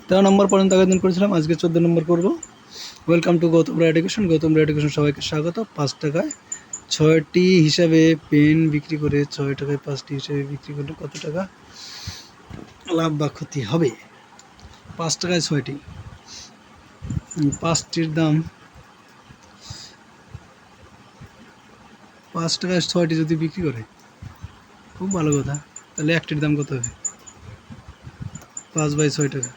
13 নম্বর পর্যন্ত আগের দিন করেছিলাম, আজকে 14 নম্বর করব। Welcome to Goutam Roy education. Goutam Roy education সবাইকে স্বাগত। 5 টাকায় 6টি হিসাবে পেন বিক্রি করে 6 টাকায় 5টি হিসাবে বিক্রি করলে কত টাকা লাভ বা ক্ষতি হবে? 5 টাকায় 6টি, 5টির দাম 5 টাকায় 6টি যদি বিক্রি করে, খুব ভালো কথা। তাহলে একটির দাম কত হবে? 5/6 টাকা।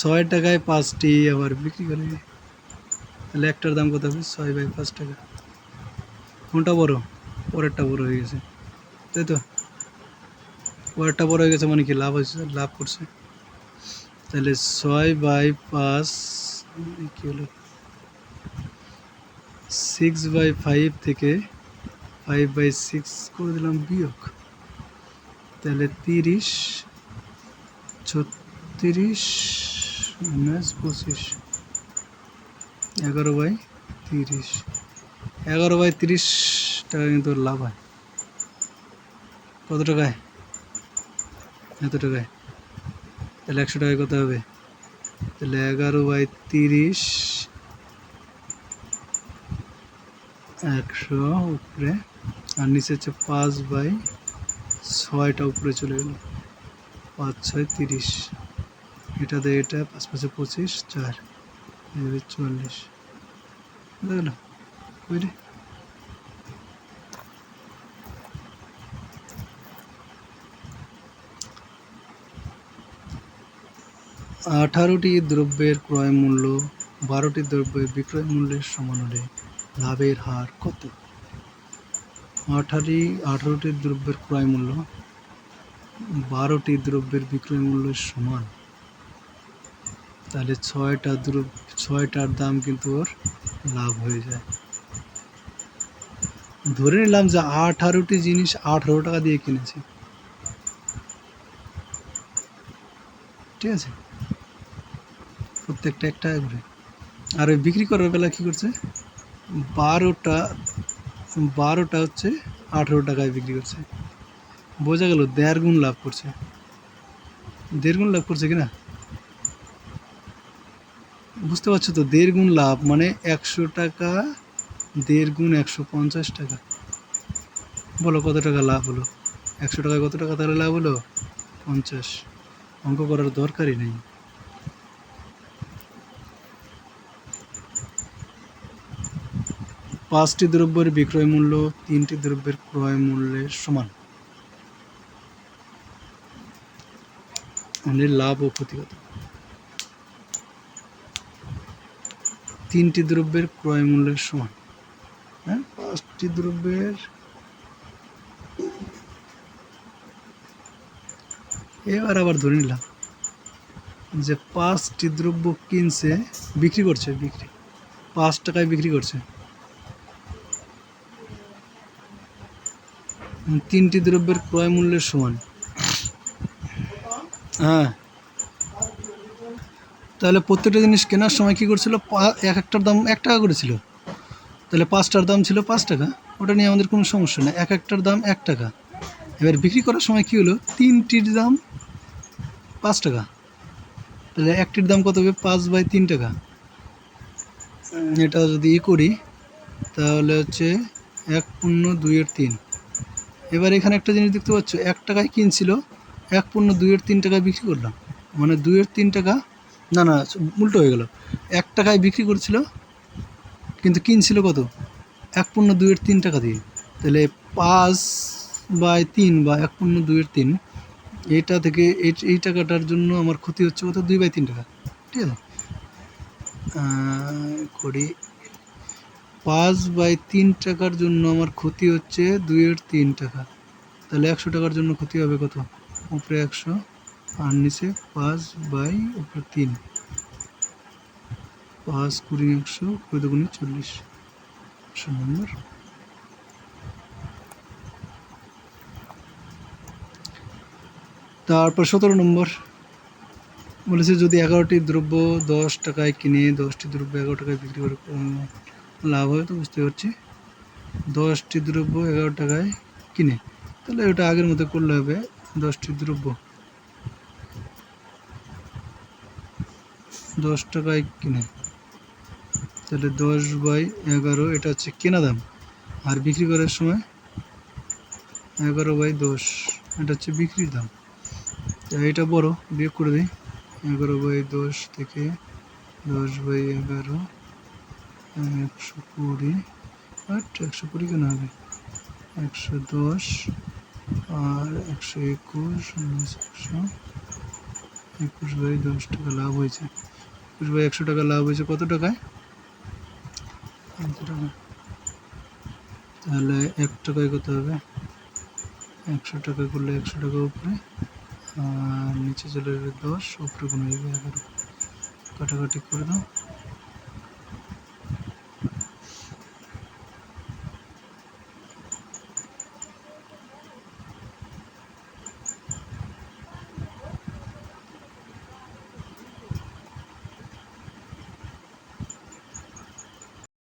6 টাকায় 5টি আবার বিক্রি করে, তাহলে একটার দাম কত হবে? 6/5 টাকা। কোনটা বড়? পরেরটা বড় হয়ে গেছে, তাই তো? পরেরটা বড় হয়ে গেছে মানে কি লাভ হয়েছে, লাভ করছে। তাহলে 6/5 কি হলো? 6/5 থেকে 5/6 করে দিলাম বিয়োগ, তাহলে 30, 36 -25, 11/30। 11/30 টাকা কিন্তু লাভ হয়। কত টাকায়? এত টাকায়। তাহলে 100 টাকায় কত হবে? তাহলে 11/30, 100 উপরে, আর নিচে হচ্ছে 5/6টা উপরে চলে গেল। 5 6 30, এটা দিয়ে এটা 5 5 25, 4 44 গেল। বুঝলি? আঠারোটি দ্রব্যের ক্রয় মূল্য 12টি দ্রব্যের বিক্রয় মূল্যের সমান হলে লাভের হার কত? 18টি দ্রব্যের ক্রয় মূল্য 12টি দ্রব্যের বিক্রয় মূল্যের সমান, তাহলে 6টার দাম কিন্তু ওর লাভ হয়ে যায়। ধরে নিলাম যে 18টি জিনিস 18 টাকা দিয়ে কিনেছে, ঠিক আছে? প্রত্যেকটা 1 টাকা করে। আর ওই বিক্রি করার বেলা কি করছে? 12টা হচ্ছে 18 টাকায় বিক্রি করছে। বোঝা গেল 1.5 গুণ লাভ করছে। 1.5 গুণ লাভ করছে কিনা বুঝতে পারছো তো? 1.5 গুণ লাভ মানে 100 টাকা, 1.5 গুণ 150 টাকা। বলো কত টাকা লাভ হলো? 100 টাকায় কত টাকা তাহলে লাভ হলো? 50। অঙ্ক করার দরকারই নেই। পাঁচটি দ্রব্যের বিক্রয় মূল্য 3টি দ্রব্যের ক্রয় মূল্যের সমান হলে লাভ ও ক্ষতি কত? 3টি দ্রব্যের ক্রয় মূল্যের সমান, হ্যাঁ? 5টি দ্রব্যের, এবার আবার ধরে নিলাম যে 5টি দ্রব্য কিনছে, বিক্রি করছে, 5 টাকায় বিক্রি করছে। 3টি দ্রব্যের ক্রয় মূল্যের সমান, হ্যাঁ। তাহলে প্রত্যেকটা জিনিস কেনার সময় কী করছিল? এক একটার দাম 1 টাকা করেছিল। তাহলে 5টার দাম ছিল 5 টাকা, ওটা নিয়ে আমাদের কোনো সমস্যা নেই। এক একটার দাম 1 টাকা। এবার বিক্রি করার সময় কী হলো? 3টির দাম 5 টাকা। তাহলে একটির দাম কত হবে? 5/3 টাকা। এটা যদি করি তাহলে হচ্ছে 1/2 এবার এখানে একটা জিনিস দেখতে পাচ্ছ, 1 টাকায় কিনছিল, 1/2 টাকায় বিক্রি করলাম, মানে 2/3 টাকা, না না উল্টো হয়ে গেল। 1 টাকায় বিক্রি করছিল কিন্তু কিনছিল কত? 1/2 টাকা দিয়ে। তাহলে 5/3 বা 1/2, এইটা থেকে এই টাকাটার জন্য আমার ক্ষতি হচ্ছে কত? 2/3 টাকা, ঠিক আছে? করি 5/3 টাকার জন্য আমার ক্ষতি হচ্ছে 2/3 টাকা। তাহলে 100 টাকার জন্য ক্ষতি হবে কত? উপরে 100 আর নিচে 5/3, 5 20 100, 20 দুগুণে 40। 100 নম্বর। তারপর 17 নম্বর বলেছে, যদি 11টি দ্রব্য 10 টাকায় কিনে 10টি দ্রব্য 11 টাকায় বিক্রি করে লাভ হয়, তো বুঝতে পারছি 10টি দ্রব্য 11 টাকায় কিনে, তাহলে ওটা আগের মতো করলে হবে 10টি দ্রব্য 10 টাকায় কিনে, তাহলে 10/11 এটা হচ্ছে কেনা দাম, আর বিক্রি করার সময় 11/10 এটা হচ্ছে বিক্রির দাম। এটা বড়, বিয়োগ করে দিই। 11/10 থেকে 10/11 120, 120 কেন হবে, 110 আর 121, 21/10 টাকা লাভ হয়েছে। 21/100 টাকা লাভ হয়েছে কত টাকায়? কত টাকা? তাহলে 1 টাকায় কত হবে? 100 টাকা করলে 100 টাকা উপরে, আর নিচে চলে যাবে 10, উপরে কমে যাবে 11। কাটাকাটি করে দাও।